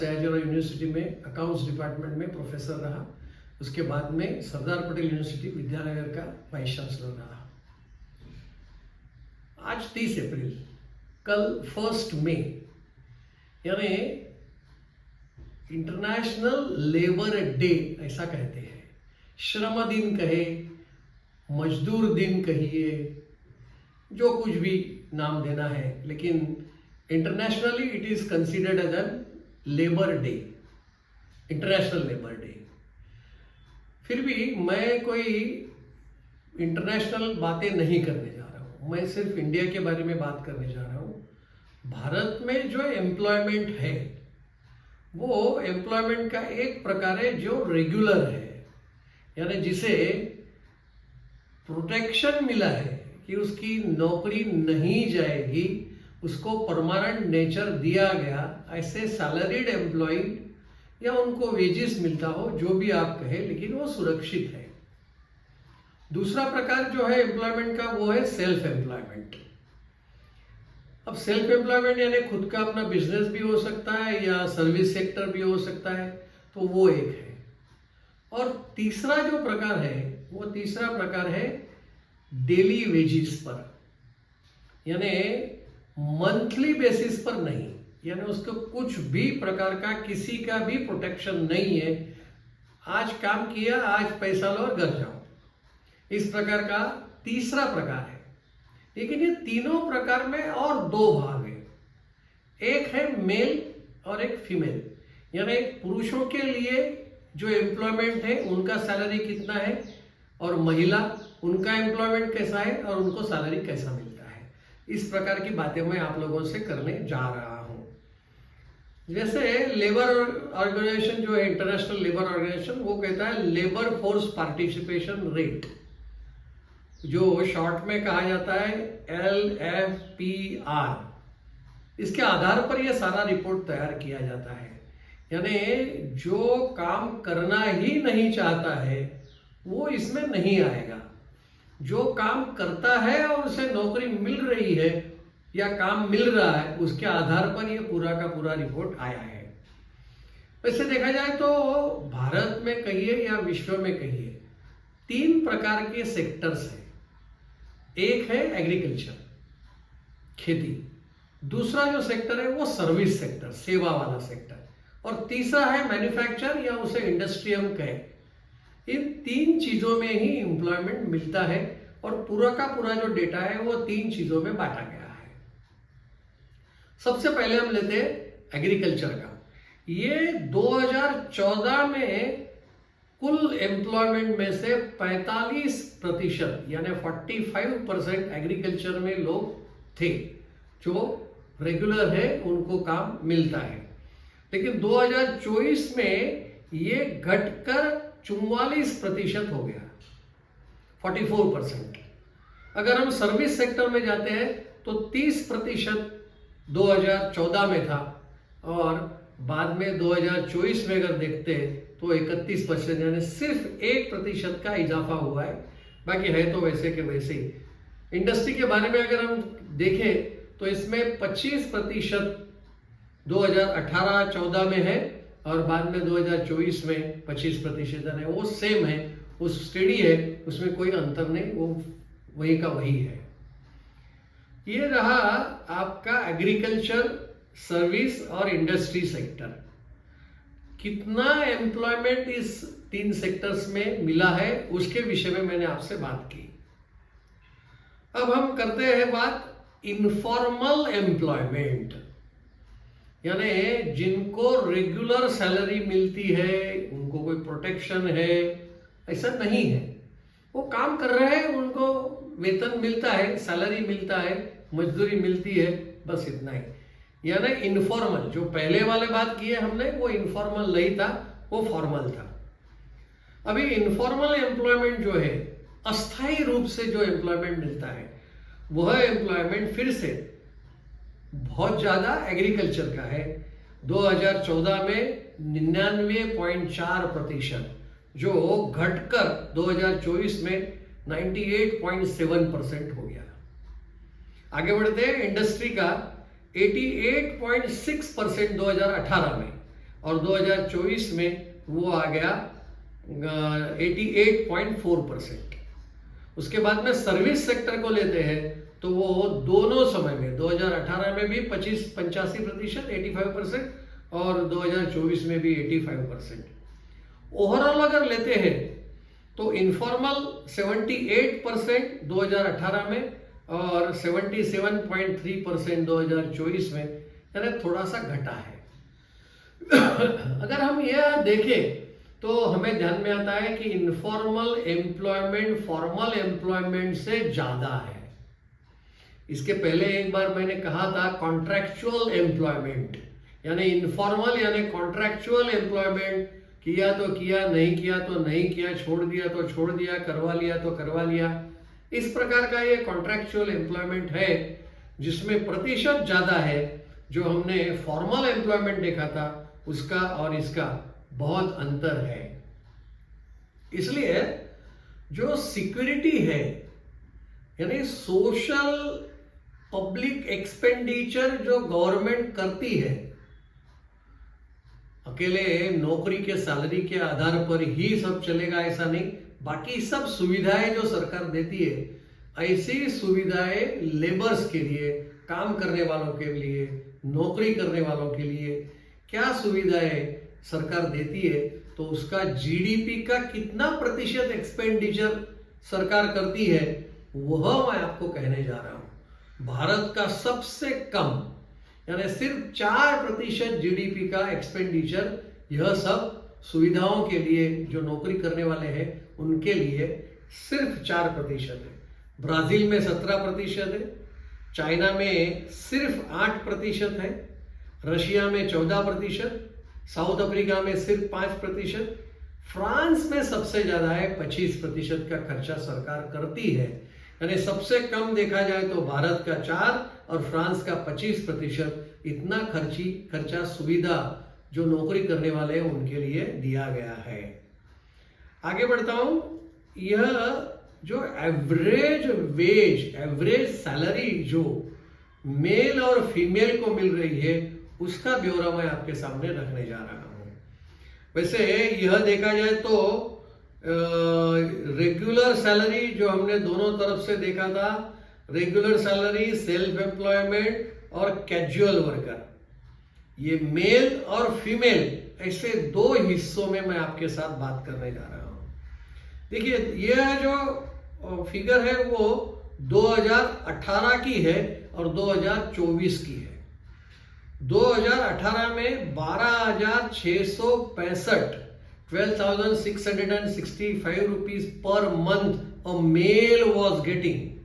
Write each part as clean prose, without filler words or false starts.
Sayajirao university में accounts department में professor रहा। उसके बाद में सरदार पटेल यूनिवर्सिटी विद्यानगर का वाइस चांसलर रहा। आज 30 अप्रैल, कल 1 मई यानी इंटरनेशनल लेबर डे ऐसा कहते हैं। श्रम दिन कहे, मजदूर दिन कहिए, जो कुछ भी नाम देना है, लेकिन internationally it is considered as an labour day, international labour day. फिर भी मैं कोई इंटरनेशनल बातें नहीं करने जा रहा हूँ, मैं सिर्फ इंडिया के बारे में बात करने जा रहा हूँ। भारत में जो एम्प्लॉयमेंट है वो एम्प्लॉयमेंट का एक प्रकार है जो रेगुलर है, यानी जिसे प्रोटेक्शन मिला है कि उसकी नौकरी नहीं जाएगी, उसको परमानेंट नेचर दिया गया। ऐसे सैलरीड एम्प्लॉयड या उनको वेजेस मिलता हो, जो भी आप कहे, लेकिन वो सुरक्षित है। दूसरा प्रकार जो है एम्प्लॉयमेंट का वो है सेल्फ एम्प्लॉयमेंट। अब सेल्फ एम्प्लॉयमेंट यानी खुद का अपना बिजनेस भी हो सकता है या सर्विस सेक्टर भी हो सकता है, तो वो एक है। और तीसरा जो प्रकार है वो तीसरा प्रकार है डेली वेजेस पर, यानी मंथली बेसिस पर नहीं, यानी उसको कुछ भी प्रकार का किसी का भी प्रोटेक्शन नहीं है। आज काम किया, आज पैसा लो और घर जाओ, इस प्रकार का तीसरा प्रकार है। लेकिन ये तीनों प्रकार में और दो भाग है, एक है मेल और एक फीमेल। यानी पुरुषों के लिए जो एम्प्लॉयमेंट है उनका सैलरी कितना है, और महिला उनका एम्प्लॉयमेंट कैसा है और उनको सैलरी कैसा मिलता है। इस प्रकार की बातें मैं आप लोगों से करने जा रहा हूं। जैसे लेबर ऑर्गेनाइजेशन जो है, इंटरनेशनल लेबर ऑर्गेनाइजेशन, वो कहता है लेबर फोर्स पार्टिसिपेशन रेट, जो शॉर्ट में कहा जाता है LFPR। इसके आधार पर यह सारा रिपोर्ट तैयार किया जाता है। यानी जो काम करना ही नहीं चाहता है वो इसमें नहीं आएगा। जो काम करता है और उसे नौकरी मिल रही है या काम मिल रहा है, उसके आधार पर यह पूरा का पूरा रिपोर्ट आया है। वैसे देखा जाए तो भारत में कहिए या विश्व में कहिए, 3 प्रकार के सेक्टर्स हैं। एक है एग्रीकल्चर, खेती। दूसरा जो सेक्टर है वो सर्विस सेक्टर, सेवा वाला सेक्टर। और तीसरा है मैन्युफैक्चर या उसे इंडस्ट्री हम कहें। इन 3 चीजों में ही एम्प्लॉयमेंट मिलता है और पूरा का पूरा जो डेटा है वो 3 चीजों में बांटा गया है। सबसे पहले हम लेते हैं एग्रीकल्चर का। ये 2014 में कुल एम्प्लॉयमेंट में से 45% यानी 45% एग्रीकल्चर में लोग थे जो रेगुलर है, उनको काम मिलता है। लेकिन 2024 में ये घटकर 44% हो गया, 44%। अगर हम सर्विस सेक्टर में जाते हैं तो 30% 2014 में था, और बाद में 2024 में अगर देखते हैं तो 31%, यानी सिर्फ 1% का इजाफा हुआ है। बाकी है तो वैसे के वैसे ही। इंडस्ट्री के बारे में अगर हम देखें तो इसमें 25% 2018-14 में है और बाद में 2024 में 25% है। वो सेम है, वो स्टेडी है, उसमें कोई अंतर नहीं, वो वही का वही है। ये रहा आपका एग्रीकल्चर, सर्विस और इंडस्ट्री सेक्टर। कितना एम्प्लॉयमेंट इस 3 सेक्टर्स में मिला है उसके विषय में मैंने आपसे बात की। अब हम करते हैं बात इनफॉर्मल एम्प्लॉयमेंट, यानी जिनको रेगुलर सैलरी मिलती है, उनको कोई प्रोटेक्शन है ऐसा नहीं है। वो काम कर रहे हैं, उनको वेतन मिलता है, सैलरी मिलता है, मजदूरी मिलती है, बस इतना ही। यानी इनफॉर्मल, जो पहले वाले बात की है हमने, वो इनफॉर्मल नहीं था, वो फॉर्मल था। अभी इनफॉर्मल एम्प्लॉयमेंट जो है, अस्थायी रूप से जो एम्प्लॉयमेंट मिलता है, वह एम्प्लॉयमेंट फिर से बहुत ज्यादा एग्रीकल्चर का है। 2014 में 99.4%, जो घटकर 2024 में 98.7% हो गया। आगे बढ़ते हैं इंडस्ट्री का। 88.6% 2018 में, और 2024 में वो आ गया 88.4%। उसके बाद में सर्विस सेक्टर को लेते हैं तो वो दोनों समय में 2018 में भी 85% 85% और 2024 में भी 85%। ओवरऑल अगर लेते हैं तो इनफॉर्मल 78% 2018 में और 77.3% 2024 में, यानी थोड़ा सा घटा है। अगर हम यह देखें तो हमें ध्यान में आता है कि इनफॉर्मल एम्प्लॉयमेंट फॉर्मल एम्प्लॉयमेंट से ज्यादा है। इसके पहले एक बार मैंने कहा था कॉन्ट्रैक्चुअल एम्प्लॉयमेंट, यानी इनफॉर्मल यानी कॉन्ट्रैक्चुअल एम्प्लॉयमेंट, किया तो किया, नहीं किया तो नहीं किया, छोड़ दिया तो छोड़ दिया, करवा लिया तो करवा लिया। इस प्रकार का ये कॉन्ट्रैक्चुअल एम्प्लॉयमेंट है जिसमें प्रतिशत ज्यादा है। जो हमने फॉर्मल एम्प्लॉयमेंट देखा था उसका और इसका बहुत अंतर है। इसलिए जो सिक्योरिटी है यानी सोशल पब्लिक एक्सपेंडिचर जो गवर्नमेंट करती है, अकेले नौकरी के सैलरी के आधार पर ही सब चलेगा ऐसा नहीं, बाकी सब सुविधाएं जो सरकार देती है ऐसी सुविधाएं लेबर्स के लिए, काम करने वालों के लिए, नौकरी करने वालों के लिए क्या सुविधाएं सरकार देती है, तो उसका जीडीपी का कितना प्रतिशत एक्सपेंडिचर सरकार करती है वह मैं आपको कहने जा रहा हूं। भारत का सबसे कम यानी सिर्फ 4% जीडीपी का एक्सपेंडिचर यह सब सुविधाओं के लिए, जो नौकरी करने वाले हैं उनके लिए सिर्फ 4% है। ब्राजील में 17% है, चाइना में सिर्फ 8% है, रशिया में 14%, साउथ अफ्रीका में सिर्फ 5%, फ्रांस में सबसे ज्यादा है, 25% का खर्चा सरकार करती है। यानी सबसे कम देखा जाए तो भारत का 4 और फ्रांस का 25%, इतना खर्चा सुविधा जो नौकरी करने वाले हैं उनके लिए दिया गया है। आगे बढ़ता हूं। यह जो एवरेज वेज, एवरेज सैलरी जो मेल और फीमेल को मिल रही है उसका ब्यौरा मैं आपके सामने रखने जा रहा हूं। वैसे यह देखा जाए तो रेगुलर सैलरी जो हमने दोनों तरफ से देखा था, रेगुलर सैलरी, सेल्फ एम्प्लॉयमेंट और कैजुअल वर्कर, ये मेल और फीमेल ऐसे दो हिस्सों में मैं आपके साथ बात करने जा रहा हूं। देखिए यह जो फिगर है वो 2018 की है और 2024 की है। 2018 में 12,665 12,665 rupees per month a male was getting,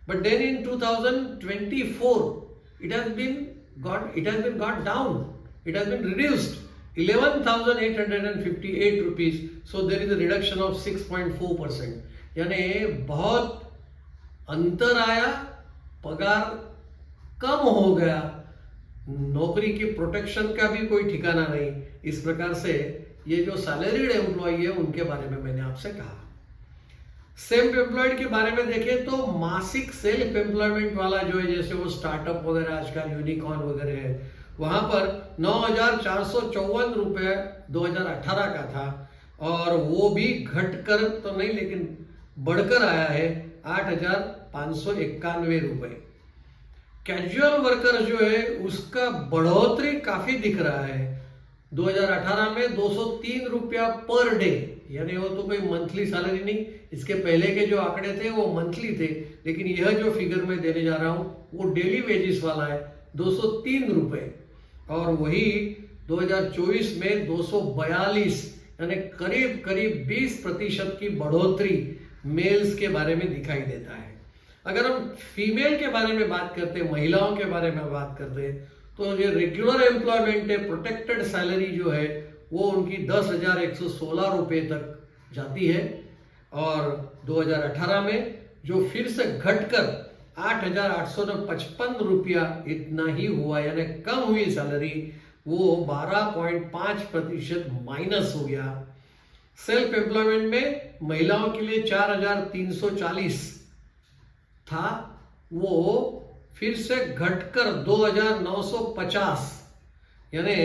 but then in 2024 it has been got down, it has been reduced 11,858 rupees, so there is a reduction of 6.4%। यानी बहुत अंतर आया, पगार कम हो गया, नौकरी की प्रोटेक्शन का भी कोई ठिकाना नहीं। इस प्रकार से ये जो सैलरीड एम्प्लॉय है उनके बारे में मैंने आपसे कहा। सेल्फ एम्प्लॉयड के बारे में देखें तो मासिक सेल्फ एम्प्लॉयमेंट वाला जो है, जैसे वो स्टार्टअप वगैरह आजकल यूनिकॉर्न वगैरह है, वहां पर 9,454 रुपए 2018 का था और वो भी घटकर तो नहीं लेकिन बढ़कर आया है 8,591 रुपए। कैजुअल वर्कर जो है उसका बढ़ोतरी काफी दिख रहा है। 2018 में 203 रुपया पर डे, यानी वो तो कोई मंथली सैलरी नहीं, इसके पहले के जो आंकड़े थे वो मंथली थे, लेकिन यह जो फिगर मैं देने जा रहा हूं वो डेली वेजेस वाला है, 203 रुपए। और वही 2024 में 242, यानी करीब करीब 20% की बढ़ोतरी मेल्स के बारे में दिखाई देता है। अगर हम फीमेल के बारे में बात करते हैं, महिलाओं के बारे में बात करते हैं, तो ये रेगुलर एम्प्लॉयमेंट है, प्रोटेक्टेड सैलरी जो है वो उनकी 10,116 रुपए तक जाती है और 2018 में जो फिर से घटकर 8,855 रुपया इतना ही हुआ, यानी कम हुई सैलरी, वो 12.5% माइनस हो गया। सेल्फ एम्प्लॉयमेंट में महिलाओं के लिए 4,340 था, वो फिर से घटकर 2,950 यानी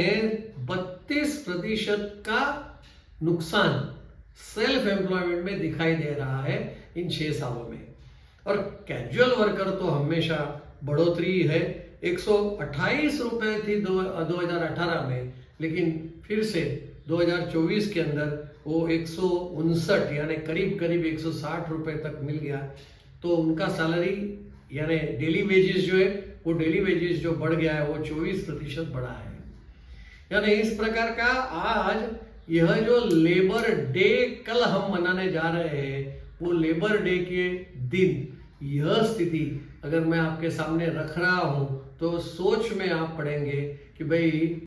20% का नुकसान सेल्फ एम्प्लॉयमेंट में दिखाई दे रहा है इन 6 सालों में। और कैजुअल वर्कर तो हमेशा बढ़ोतरी है, 128 रुपए थी 2018 में, लेकिन फिर से 2024 के अंदर वो 159 यानी करीब करीब 160 रुपए तक मिल गया। तो उनका सैलरी यानी डेली वेजेस जो है वो डेली वेजेस जो बढ़ गया है वो 24% बढ़ा है। यानी इस प्रकार का आज यह जो लेबर डे कल हम मनाने जा रहे हैं, वो लेबर डे के दिन यह स्थिति अगर मैं आपके सामने रख रहा हूं तो सोच में आप पड़ेंगे कि भाई